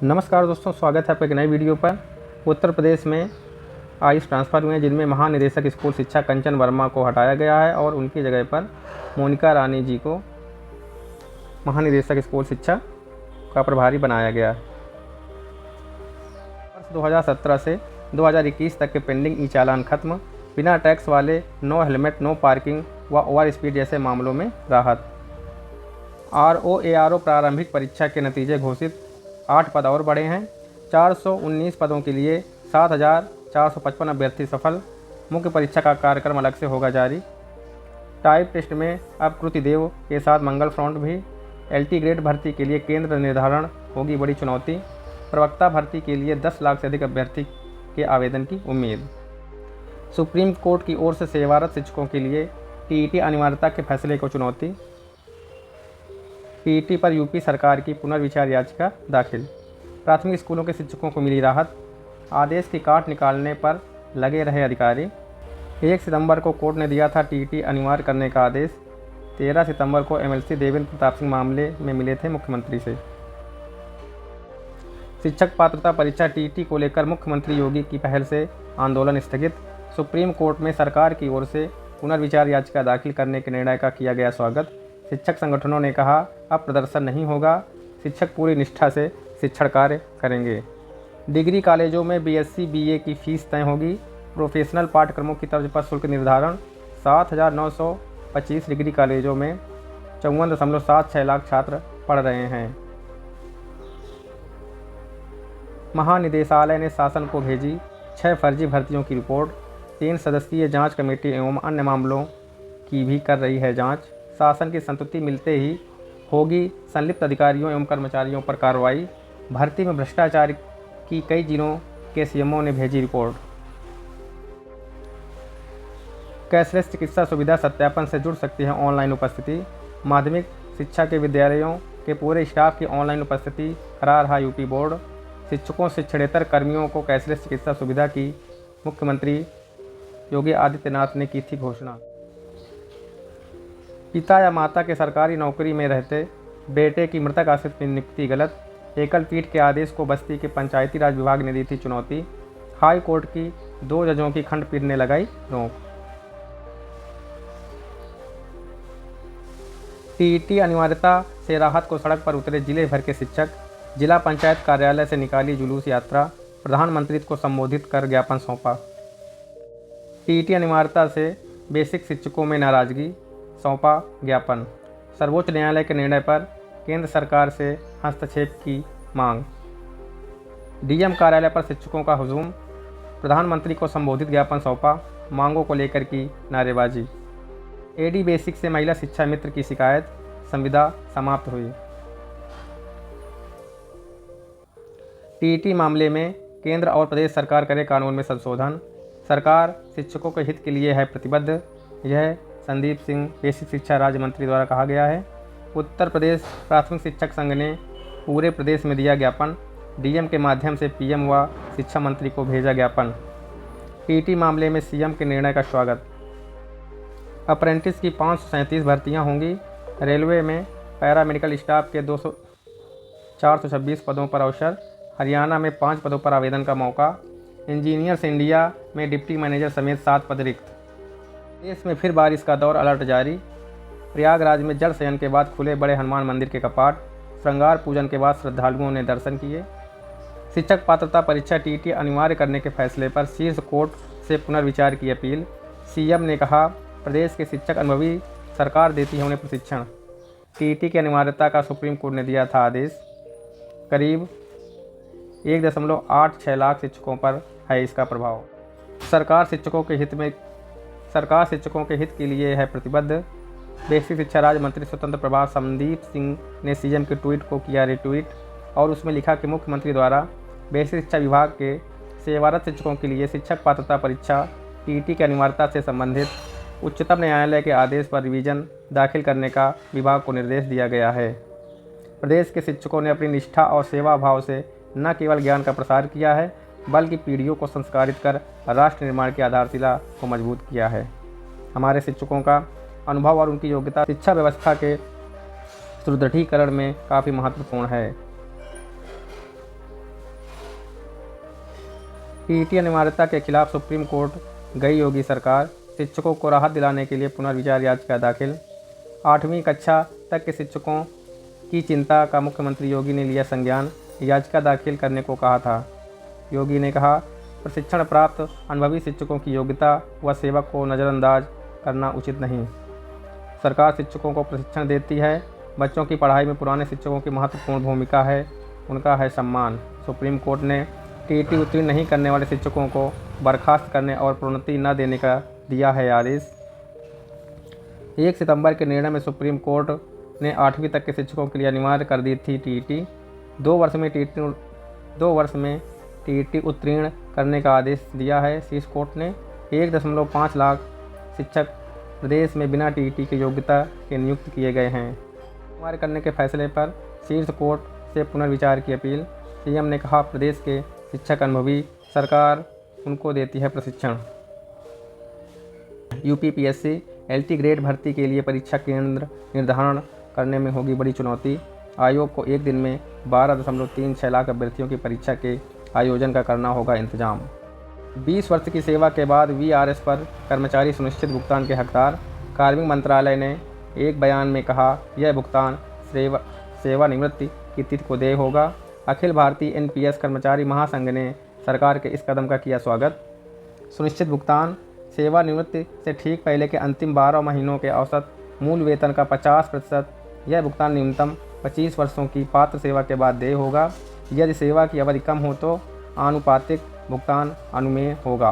नमस्कार दोस्तों, स्वागत है आपका एक नई वीडियो पर। उत्तर प्रदेश में आईएएस ट्रांसफ़र हुए हैं, जिनमें महानिदेशक स्कूल शिक्षा कंचन वर्मा को हटाया गया है और उनकी जगह पर मोनिका रानी जी को महानिदेशक स्कूल शिक्षा का प्रभारी बनाया गया है। वर्ष 2017 से 2021 तक के पेंडिंग ई चालान खत्म, बिना टैक्स वाले नो हेलमेट, नो पार्किंग व ओवर स्पीड जैसे मामलों में राहत। RO-ARO प्रारंभिक परीक्षा के नतीजे घोषित, 8 पद और बढ़े हैं। 419 पदों के लिए 7,455 अभ्यर्थी सफल। मुख्य परीक्षा का कार्यक्रम अलग से होगा जारी। टाइप टेस्ट में अब कृति देव के साथ मंगल फ्रंट भी। LT ग्रेड भर्ती के लिए केंद्र निर्धारण होगी बड़ी चुनौती। प्रवक्ता भर्ती के लिए 10 लाख से अधिक अभ्यर्थी के आवेदन की उम्मीद। सुप्रीम कोर्ट की ओर से सेवारत शिक्षकों के लिए TET अनिवार्यता के फैसले को चुनौती। TET पर यूपी सरकार की पुनर्विचार याचिका दाखिल। प्राथमिक स्कूलों के शिक्षकों को मिली राहत। आदेश की काट निकालने पर लगे रहे अधिकारी। 1 सितंबर को कोर्ट ने दिया था TET अनिवार्य करने का आदेश। 13 सितंबर को MLC देवेंद्र प्रताप सिंह मामले में मिले थे मुख्यमंत्री से। शिक्षक पात्रता परीक्षा TET को लेकर मुख्यमंत्री योगी की पहल से आंदोलन स्थगित। सुप्रीम कोर्ट में सरकार की ओर से पुनर्विचार याचिका दाखिल करने के निर्णय का किया गया स्वागत। शिक्षक संगठनों ने कहा, अब प्रदर्शन नहीं होगा, शिक्षक पूरी निष्ठा से शिक्षण कार्य करेंगे। डिग्री कॉलेजों में BSc BA की फीस तय होगी। प्रोफेशनल पाठ्यक्रमों की तर्ज पर शुल्क निर्धारण। 7,925 डिग्री कॉलेजों में 54.76 लाख छात्र पढ़ रहे हैं। महानिदेशालय ने शासन को भेजी 6 फर्जी भर्तियों की रिपोर्ट। 3 सदस्यीय जांच कमेटी एवं अन्य मामलों की भी कर रही है जांच। शासन की संतुष्टि मिलते ही होगी संलिप्त अधिकारियों एवं कर्मचारियों पर कार्रवाई। भर्ती में भ्रष्टाचार की कई जिलों के CMO ने भेजी रिपोर्ट। कैशलेस चिकित्सा सुविधा सत्यापन से जुड़ सकती है ऑनलाइन उपस्थिति। माध्यमिक शिक्षा के विद्यालयों के पूरे स्टाफ की ऑनलाइन उपस्थिति करा रहा यूपी बोर्ड। शिक्षकों शिक्षणेतर कर्मियों को कैशलेस चिकित्सा सुविधा की मुख्यमंत्री योगी आदित्यनाथ ने की थी घोषणा। पिता या माता के सरकारी नौकरी में रहते बेटे की मृतक आश्रित नियुक्ति गलत। एकल पीठ के आदेश को बस्ती के पंचायती राज विभाग ने दी थी चुनौती। हाई कोर्ट की 2 जजों की खंडपीठ ने लगाई रोक। TET अनिवार्यता से राहत को सड़क पर उतरे जिले भर के शिक्षक। जिला पंचायत कार्यालय से निकाली जुलूस यात्रा। प्रधानमंत्री को संबोधित कर ज्ञापन सौंपा। TET अनिवार्यता से बेसिक शिक्षकों में नाराजगी, सौंपा ज्ञापन। सर्वोच्च न्यायालय के निर्णय पर केंद्र सरकार से हस्तक्षेप की मांग। DM कार्यालय पर शिक्षकों का हुजूम। प्रधानमंत्री को संबोधित ज्ञापन सौंपा, मांगों को लेकर की नारेबाजी। AD बेसिक से महिला शिक्षा मित्र की शिकायत, संविदा समाप्त हुई। TET मामले में केंद्र और प्रदेश सरकार करे कानून में संशोधन। सरकार शिक्षकों के हित के लिए है प्रतिबद्ध, यह संदीप सिंह बेसिक शिक्षा राज्य मंत्री द्वारा कहा गया है। उत्तर प्रदेश प्राथमिक शिक्षक संघ ने पूरे प्रदेश में दिया ज्ञापन। DM के माध्यम से PM व शिक्षा मंत्री को भेजा ज्ञापन। TET मामले में CM के निर्णय का स्वागत। अप्रेंटिस की 537 भर्तियां होंगी। रेलवे में पैरामेडिकल स्टाफ के 426 पदों पर अवसर। हरियाणा में 5 पदों पर आवेदन का मौका। इंजीनियर्स इंडिया में डिप्टी मैनेजर समेत 7 पद रिक्त। देश में फिर बारिश का दौर, अलर्ट जारी। प्रयागराज में जल शयन के बाद खुले बड़े हनुमान मंदिर के कपाट। श्रृंगार पूजन के बाद श्रद्धालुओं ने दर्शन किए। शिक्षक पात्रता परीक्षा TET अनिवार्य करने के फैसले पर शीर्ष कोर्ट से पुनर्विचार की अपील। CM ने कहा, प्रदेश के शिक्षक अनुभवी, सरकार देती है उन्हें प्रशिक्षण। TET की अनिवार्यता का सुप्रीम कोर्ट ने दिया था आदेश। करीब 1.86 लाख शिक्षकों पर है इसका प्रभाव। सरकार शिक्षकों के हित के लिए है प्रतिबद्ध। बेसिक शिक्षा राज्य मंत्री स्वतंत्र प्रभार संदीप सिंह ने CM के ट्वीट को किया रिट्वीट और उसमें लिखा कि मुख्यमंत्री द्वारा बेसिक शिक्षा विभाग के सेवारत शिक्षकों के लिए शिक्षक पात्रता परीक्षा TET की अनिवार्यता से संबंधित उच्चतम न्यायालय के आदेश पर रिवीजन दाखिल करने का विभाग को निर्देश दिया गया है। प्रदेश के शिक्षकों ने अपनी निष्ठा और सेवा भाव से न केवल ज्ञान का प्रसार किया है, बल्कि पीढ़ियों को संस्कारित कर राष्ट्र निर्माण की आधारशिला को मजबूत किया है। हमारे शिक्षकों का अनुभव और उनकी योग्यता शिक्षा व्यवस्था के सुदृढ़ीकरण में काफ़ी महत्वपूर्ण है। टीईटी अनिवार्यता के खिलाफ सुप्रीम कोर्ट गई योगी सरकार। शिक्षकों को राहत दिलाने के लिए पुनर्विचार याचिका दाखिल। 8वीं कक्षा तक के शिक्षकों की चिंता का मुख्यमंत्री योगी ने लिया संज्ञान, याचिका दाखिल करने को कहा था। योगी ने कहा, प्रशिक्षण प्राप्त अनुभवी शिक्षकों की योग्यता व सेवा को नज़रअंदाज करना उचित नहीं। सरकार शिक्षकों को प्रशिक्षण देती है। बच्चों की पढ़ाई में पुराने शिक्षकों की महत्वपूर्ण भूमिका है, उनका है सम्मान। सुप्रीम कोर्ट ने टीईटी उत्तीर्ण नहीं करने वाले शिक्षकों को बर्खास्त करने और प्रोन्नति न देने का दिया है आदेश। 1 सितंबर के निर्णय में सुप्रीम कोर्ट ने 8वीं तक के शिक्षकों के लिए अनिवार्य कर दी थी टीईटी। 2 वर्ष में टीईटी उत्तीर्ण करने का आदेश दिया है। शीर्ष कोर्ट ने 1.5 लाख शिक्षक प्रदेश में बिना टीईटी की योग्यता के नियुक्त किए गए हैं। अनिवार्य करने के फैसले पर शीर्ष कोर्ट से पुनर्विचार की अपील। सीएम ने कहा, प्रदेश के शिक्षक अनुभवी, सरकार उनको देती है प्रशिक्षण। यूपीपीएससी एलटी ग्रेड भर्ती के लिए परीक्षा केंद्र निर्धारण करने में होगी बड़ी चुनौती। आयोग को एक दिन में 12.36 लाख अभ्यर्थियों की परीक्षा के आयोजन का करना होगा इंतजाम। 20 वर्ष की सेवा के बाद वीआरएस पर कर्मचारी सुनिश्चित भुगतान के हकदार। कार्मिक मंत्रालय ने एक बयान में कहा, यह भुगतान सेवानिवृत्ति की तिथि को देय होगा। अखिल भारतीय एनपीएस कर्मचारी महासंघ ने सरकार के इस कदम का किया स्वागत। सुनिश्चित भुगतान सेवानिवृत्ति से ठीक पहले के अंतिम 12 महीनों के औसत मूल वेतन का 50%। यह भुगतान न्यूनतम 25 वर्षों की पात्र सेवा के बाद देय होगा। यदि सेवा की अवधि कम हो तो आनुपातिक भुगतान अनुमेय होगा।